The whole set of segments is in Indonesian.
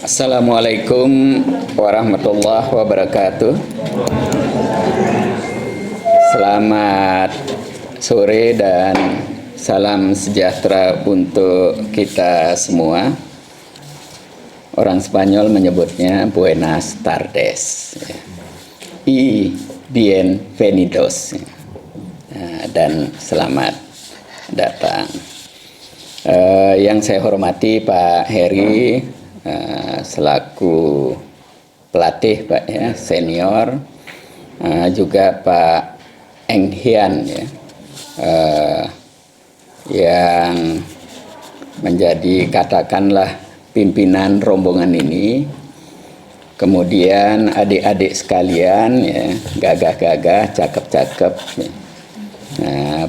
Assalamualaikum warahmatullahi wabarakatuh. Selamat sore dan salam sejahtera untuk kita semua. Orang Spanyol menyebutnya Buenas tardes, y bienvenidos, dan selamat datang. Yang saya hormati Pak Heri, selaku pelatih Pak ya, senior, juga Pak Eng Hian ya, yang menjadi katakanlah pimpinan rombongan ini, kemudian adik-adik sekalian ya, gagah-gagah, cakep-cakep ya.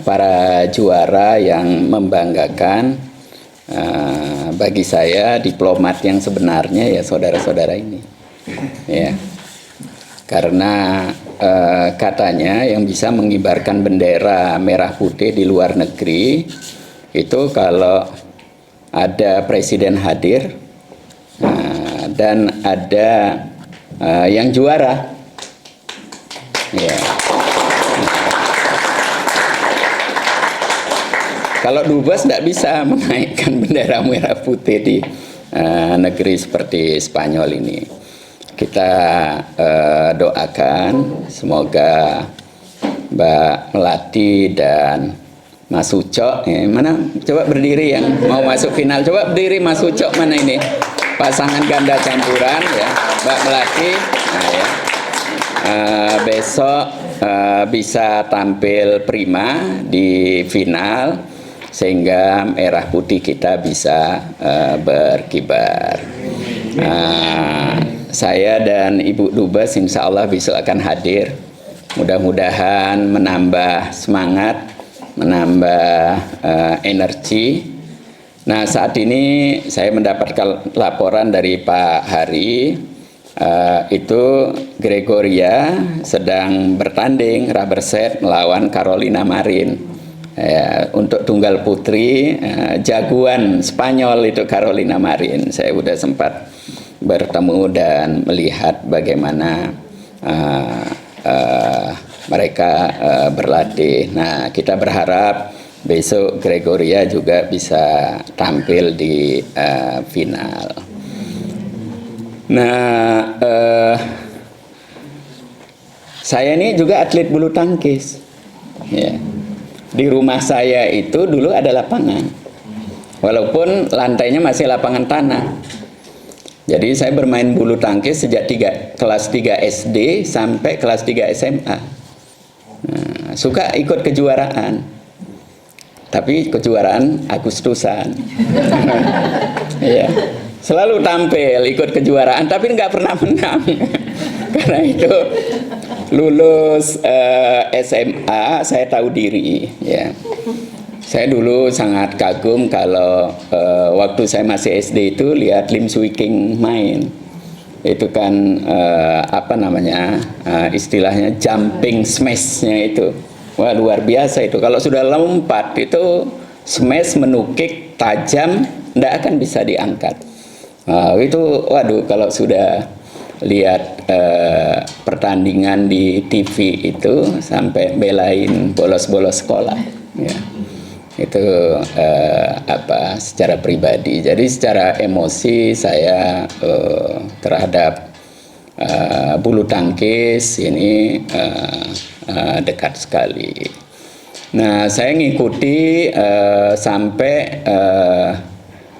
Para juara yang membanggakan, bagi saya diplomat yang sebenarnya ya saudara-saudara ini ya, karena katanya yang bisa mengibarkan bendera merah putih di luar negeri itu kalau ada presiden hadir dan ada yang juara ya. Kalau dubes tidak bisa menaikkan bendera merah putih di negeri seperti Spanyol ini. Kita doakan semoga Mbak Melati dan Mas Ucok, mana coba berdiri yang mau masuk final, coba berdiri Mas Ucok, mana ini pasangan ganda campuran ya, Mbak Melati, nah ya. Besok bisa tampil prima di final sehingga merah putih kita bisa berkibar. Saya dan Ibu Dubes insya Allah besok akan hadir, mudah-mudahan menambah semangat, menambah energi. Nah, saat ini saya mendapatkan laporan dari Pak Hari, itu Gregoria sedang bertanding rubber set melawan Carolina Marin. Ya, untuk tunggal putri, jagoan Spanyol itu Carolina Marin. Saya sudah sempat bertemu dan melihat bagaimana mereka berlatih. Nah, kita berharap besok Gregoria juga bisa tampil di final. Nah, saya ini juga atlet bulu tangkis. Ya. Di rumah saya itu dulu ada lapangan, walaupun lantainya masih lapangan tanah. Jadi saya bermain bulu tangkis sejak kelas 3 SD sampai kelas 3 SMA. Suka ikut kejuaraan, tapi kejuaraan Agustusan. Ya, selalu tampil ikut kejuaraan, tapi nggak pernah menang. Karena itu lulus SMA saya tahu diri ya. Saya dulu sangat kagum kalau waktu saya masih SD itu lihat Lim Swee King main. Itu kan apa namanya, istilahnya jumping smash-nya itu. Wah, luar biasa itu. Kalau sudah lompat itu smash menukik tajam, tidak akan bisa diangkat. Itu waduh, kalau sudah lihat pertandingan di TV itu sampai belain bolos-bolos sekolah ya. Itu apa, secara pribadi. Jadi secara emosi saya terhadap bulu tangkis ini dekat sekali. Nah, saya ngikuti sampai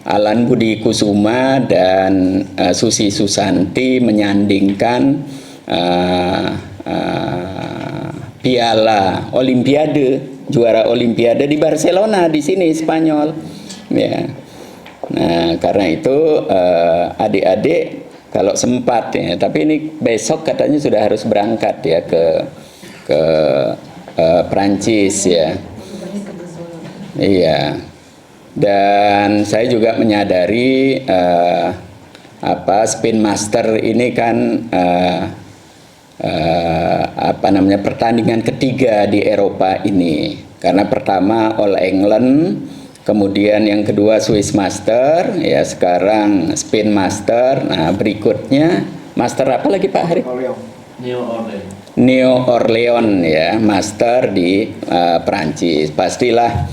Alan Budi Kusuma dan Susi Susanti menyandingkan piala Olimpiade, juara Olimpiade di Barcelona di sini Spanyol. Ya. Nah, karena itu adik-adik kalau sempat ya, tapi ini besok katanya sudah harus berangkat ya ke Prancis ya. Iya. Dan saya juga menyadari Spin Master ini kan apa namanya, pertandingan ketiga di Eropa ini. Karena pertama All England, Kemudian yang kedua Swiss Master, ya sekarang Spin Master. Nah berikutnya Master apa lagi Pak Hari? Neo Orleans ya, Master di Perancis. Pastilah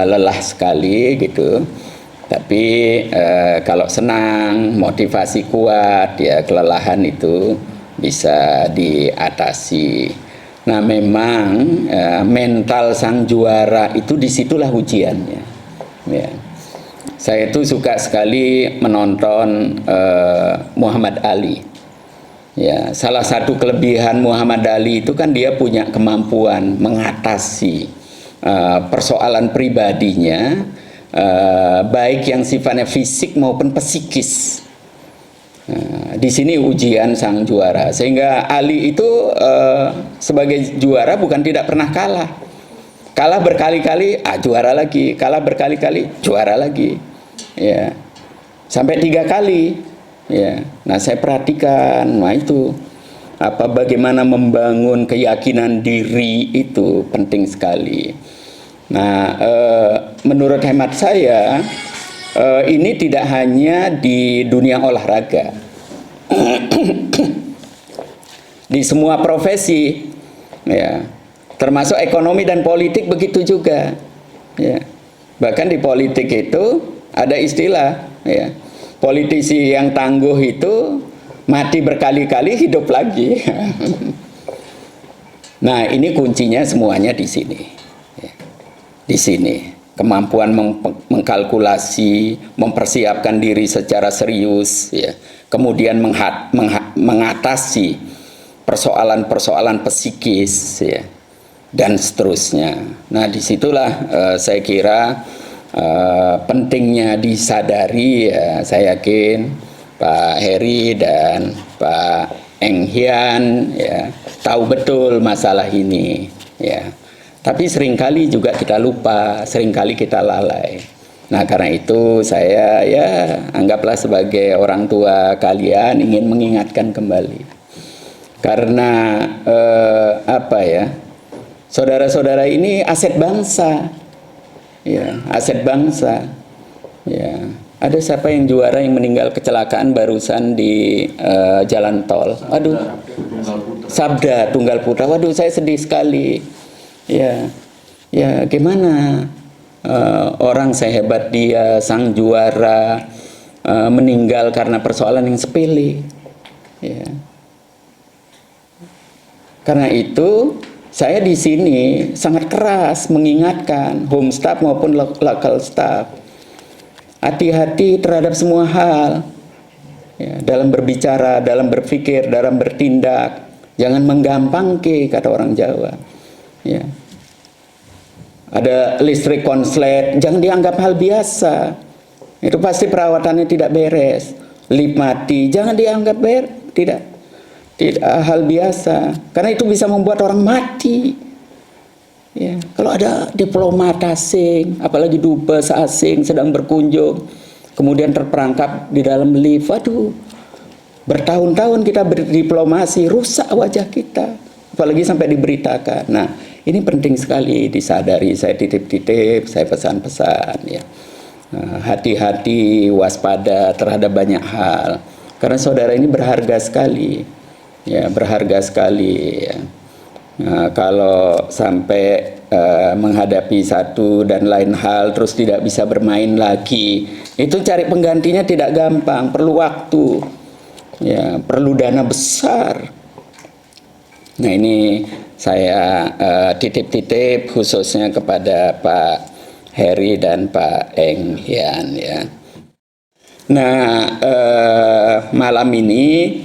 lelah sekali gitu. Tapi kalau senang, motivasi kuat, ya kelelahan itu bisa diatasi. Nah memang mental sang juara itu disitulah ujiannya. Ya. Saya itu suka sekali menonton Muhammad Ali. Ya, salah satu kelebihan Muhammad Ali itu kan dia punya kemampuan mengatasi persoalan pribadinya, baik yang sifatnya fisik maupun psikis. Di sini ujian sang juara, sehingga Ali itu sebagai juara bukan tidak pernah kalah. Kalah berkali-kali, juara lagi. Kalah berkali-kali, juara lagi. Ya, sampai 3 kali. Ya, nah saya perhatikan, nah itu bagaimana membangun keyakinan diri itu penting sekali. Nah, menurut hemat saya ini tidak hanya di dunia olahraga, di semua profesi, ya, termasuk ekonomi dan politik begitu juga. Ya, bahkan di politik itu ada istilah, ya. Politisi yang tangguh itu mati berkali-kali, hidup lagi. Nah, ini kuncinya semuanya di sini. Di sini, kemampuan mengkalkulasi, mempersiapkan diri secara serius, ya. Kemudian mengatasi persoalan-persoalan psikis, ya, dan seterusnya. Nah, disitulah saya kira pentingnya disadari, ya. Saya yakin Pak Heri dan Pak Eng Hian, ya, tahu betul masalah ini, ya. Tapi seringkali juga kita lupa, seringkali kita lalai. Nah karena itu saya ya anggaplah sebagai orang tua kalian ingin mengingatkan kembali. Karena saudara-saudara ini aset bangsa. Ya, aset bangsa. Ya, ada siapa yang juara yang meninggal kecelakaan barusan di jalan tol? Aduh, Sabda Tunggal Putra. Waduh, saya sedih sekali. Ya, ya gimana orang sehebat dia, sang juara, meninggal karena persoalan yang sepele. Ya. Karena itu saya di sini sangat keras mengingatkan home staff maupun local staff, hati-hati terhadap semua hal, ya, dalam berbicara, dalam berpikir, dalam bertindak. Jangan menggampangke, kata orang Jawa. Ya. Ada listrik konslet, jangan dianggap hal biasa. Itu pasti perawatannya tidak beres. Lift mati, jangan dianggap tidak hal biasa, karena itu bisa membuat orang mati. Ya, kalau ada diplomat asing, apalagi dubes asing sedang berkunjung, kemudian terperangkap di dalam lift, waduh, bertahun-tahun kita berdiplomasi, rusak wajah kita, apalagi sampai diberitakan. Nah, ini penting sekali disadari. Saya titip-titip, saya pesan-pesan, ya. Hati-hati, waspada terhadap banyak hal, karena saudara ini berharga sekali. Ya, berharga sekali, ya. Nah, kalau sampai menghadapi satu dan lain hal terus tidak bisa bermain lagi, itu cari penggantinya tidak gampang, perlu waktu, ya, perlu dana besar. Nah ini saya titip-titip khususnya kepada Pak Heri dan Pak Eng Hian, ya. Nah malam ini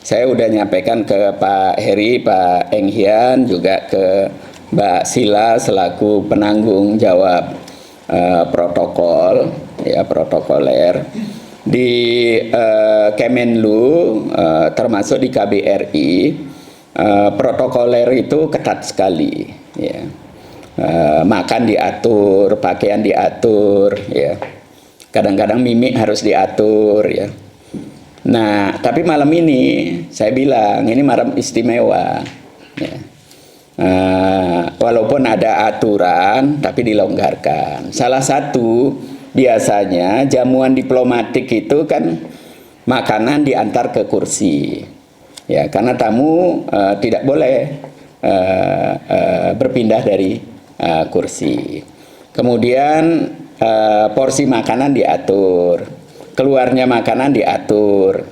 saya udah nyampaikan ke Pak Heri, Pak Eng Hian, juga ke Mbak Sila selaku penanggung jawab protokol, ya, protokoler di Kemenlu, termasuk di KBRI. Protokoler itu ketat sekali, ya. Makan diatur, pakaian diatur, ya. Kadang-kadang mimik harus diatur, ya. Nah, tapi malam ini saya bilang ini malam istimewa, ya. walaupun ada aturan tapi dilonggarkan. Salah satu biasanya jamuan diplomatik itu kan makanan diantar ke kursi, ya, karena tamu tidak boleh berpindah dari kursi. Kemudian porsi makanan diatur, keluarnya makanan diatur.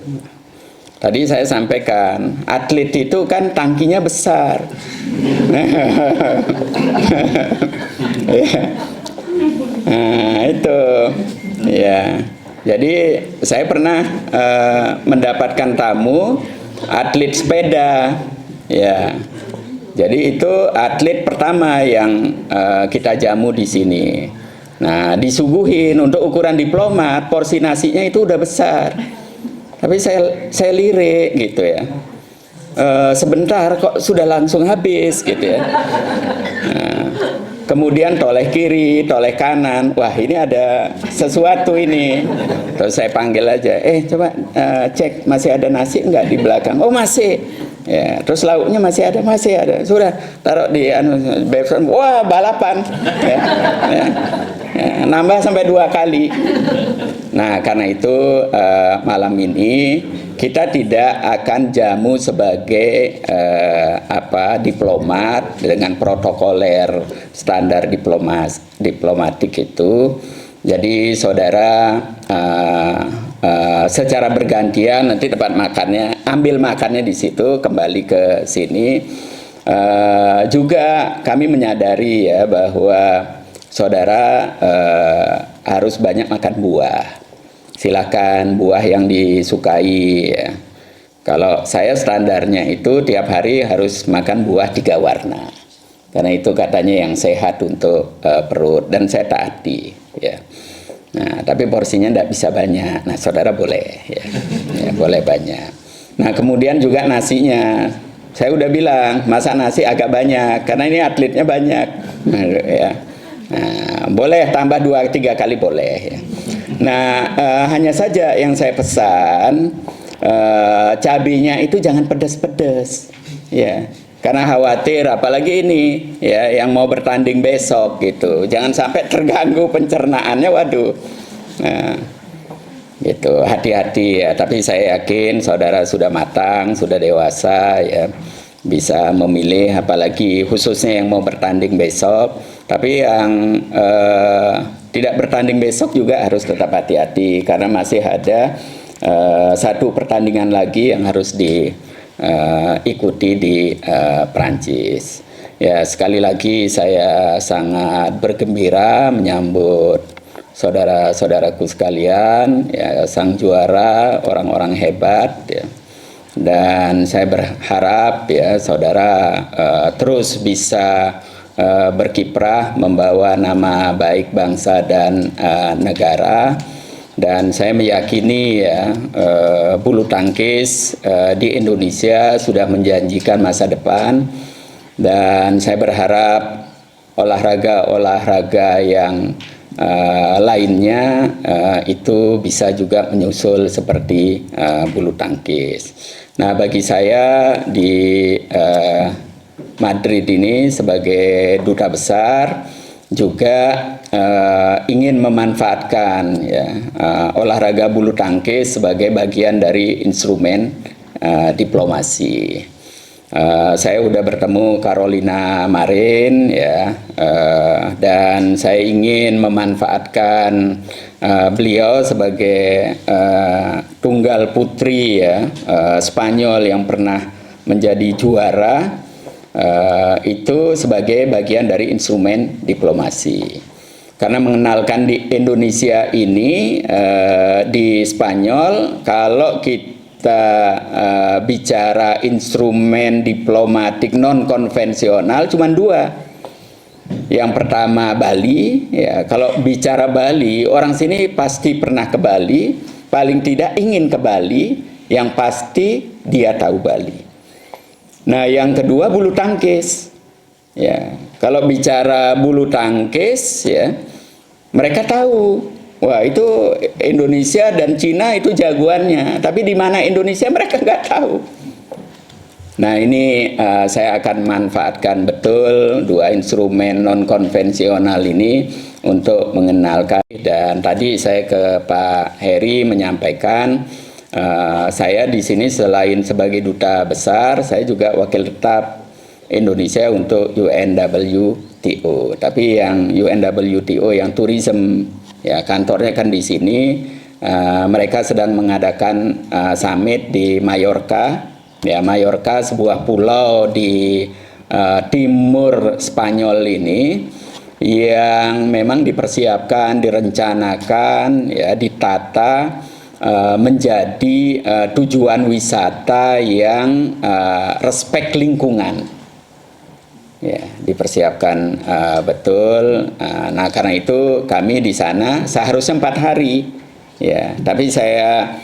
Tadi saya sampaikan, atlet itu kan tangkinya besar. Nah, itu ya. Jadi saya pernah mendapatkan tamu atlet sepeda, ya. Jadi itu atlet pertama yang kita jamu di sini. Nah, disuguhin untuk ukuran diplomat, porsi nasinya itu udah besar. Tapi saya lirik gitu ya. Sebentar kok sudah langsung habis gitu ya. Nah, kemudian toleh kiri, toleh kanan. Wah, ini ada sesuatu ini. Terus saya panggil aja. Coba cek masih ada nasi enggak di belakang? Oh, masih. Ya, terus lauknya masih ada. Sudah taruh di wah, balapan. Ya, ya. Ya, nambah sampai 2 kali. Nah, karena itu malam ini kita tidak akan jamu sebagai diplomat dengan protokoler standar diplomatik itu. Jadi saudara secara bergantian nanti tempat makannya, ambil makannya di situ, kembali ke sini. Juga kami menyadari ya bahwa saudara harus banyak makan buah. Silakan buah yang disukai ya. Kalau saya standarnya itu tiap hari harus makan buah 3 warna. Karena itu katanya yang sehat untuk perut, dan saya taati ya. Nah, tapi porsinya tidak bisa banyak. Nah, saudara boleh ya. Ya, boleh banyak. Nah, kemudian juga nasinya. Saya udah bilang, masak nasi agak banyak karena ini atletnya banyak. Nah, ya. Nah, boleh tambah 2-3 kali boleh ya. Nah, hanya saja yang saya pesan, cabenya itu jangan pedas-pedas ya, karena khawatir apalagi ini ya yang mau bertanding besok gitu, jangan sampai terganggu pencernaannya. Waduh, nah, gitu, hati-hati ya. Tapi saya yakin saudara sudah matang, sudah dewasa ya, bisa memilih, apalagi khususnya yang mau bertanding besok. Tapi yang tidak bertanding besok juga harus tetap hati-hati, karena masih ada satu pertandingan lagi yang harus diikuti di Prancis. Ya, sekali lagi saya sangat bergembira menyambut saudara-saudaraku sekalian, ya, sang juara, orang-orang hebat ya. Dan saya berharap ya saudara terus bisa berkiprah membawa nama baik bangsa dan negara. Dan saya meyakini ya bulu tangkis di Indonesia sudah menjanjikan masa depan, dan saya berharap olahraga-olahraga yang lainnya itu bisa juga menyusul seperti bulu tangkis. Nah, bagi saya di Madrid ini sebagai duta besar juga ingin memanfaatkan ya, olahraga bulu tangkis sebagai bagian dari instrumen diplomasi. Saya udah bertemu Carolina Marin ya, dan saya ingin memanfaatkan beliau sebagai tunggal putri ya, Spanyol yang pernah menjadi juara, itu sebagai bagian dari instrumen diplomasi. Karena mengenalkan di Indonesia ini di Spanyol, kalau kita bicara instrumen diplomatik non konvensional cuma 2. Yang pertama Bali ya, kalau bicara Bali, orang sini pasti pernah ke Bali, paling tidak ingin ke Bali, yang pasti dia tahu Bali. Nah, yang kedua bulu tangkis. Ya, kalau bicara bulu tangkis ya, mereka tahu, wah itu Indonesia dan Cina itu jagoannya. Tapi di mana Indonesia mereka nggak tahu. Nah ini saya akan manfaatkan betul dua instrumen non konvensional ini untuk mengenalkan. Dan tadi saya ke Pak Heri menyampaikan saya di sini selain sebagai duta besar, saya juga wakil tetap Indonesia untuk UNWTO. Tapi yang UNWTO yang tourism ya kantornya kan di sini. Mereka sedang mengadakan summit di Mallorca. Ya, Mallorca sebuah pulau di timur Spanyol ini yang memang dipersiapkan, direncanakan, ya, ditata menjadi tujuan wisata yang respek lingkungan. Ya, dipersiapkan betul. Nah, karena itu kami di sana seharusnya 4 hari. Ya, tapi saya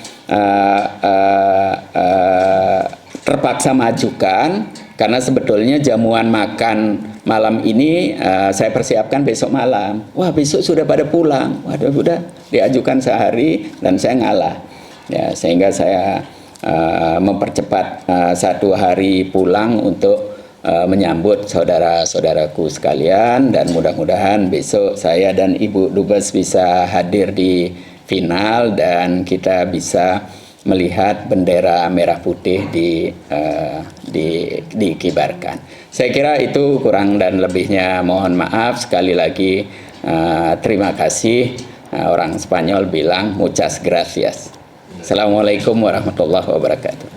terpaksa majukan karena sebetulnya jamuan makan malam ini saya persiapkan besok malam. Wah, besok sudah pada pulang. Waduh, udah diajukan sehari dan saya ngalah. Ya, sehingga saya mempercepat 1 hari pulang untuk menyambut saudara-saudaraku sekalian, dan mudah-mudahan besok saya dan Ibu Dubes bisa hadir di final dan kita bisa melihat bendera merah putih dikibarkan. Saya kira itu kurang dan lebihnya, mohon maaf sekali lagi. Terima kasih. Orang Spanyol bilang muchas gracias. Assalamualaikum warahmatullahi wabarakatuh.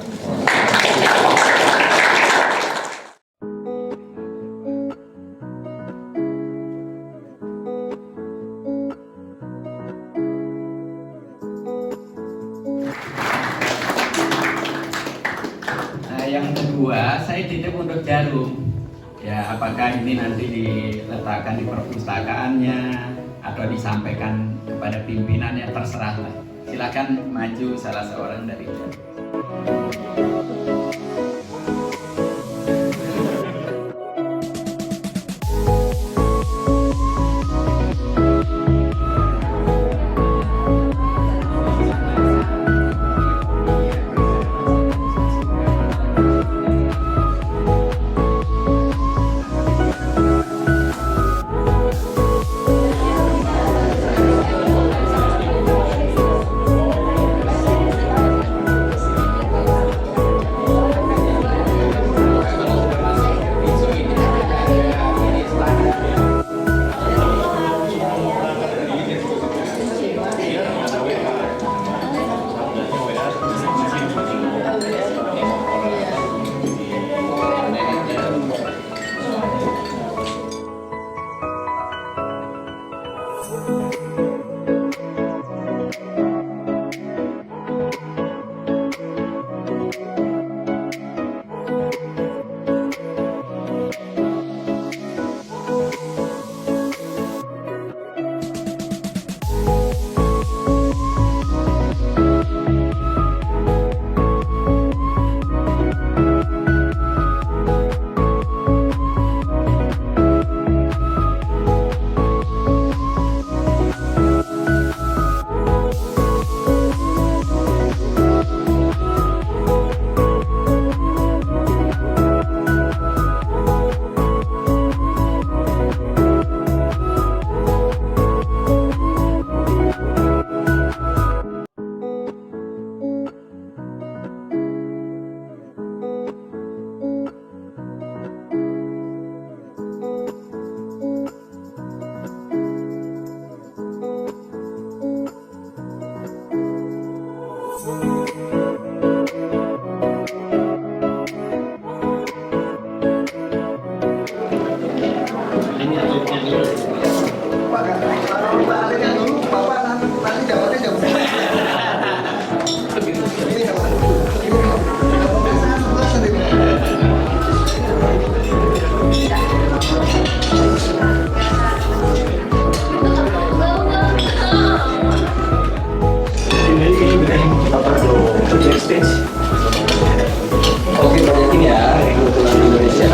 Yang kedua, saya titip untuk Jarum. Ya, apakah ini nanti diletakkan di perpustakaannya atau disampaikan kepada pimpinannya, terserahlah. Silakan maju salah seorang dari Jarum. Oke, banyakin ya. Kebetulan di Indonesia.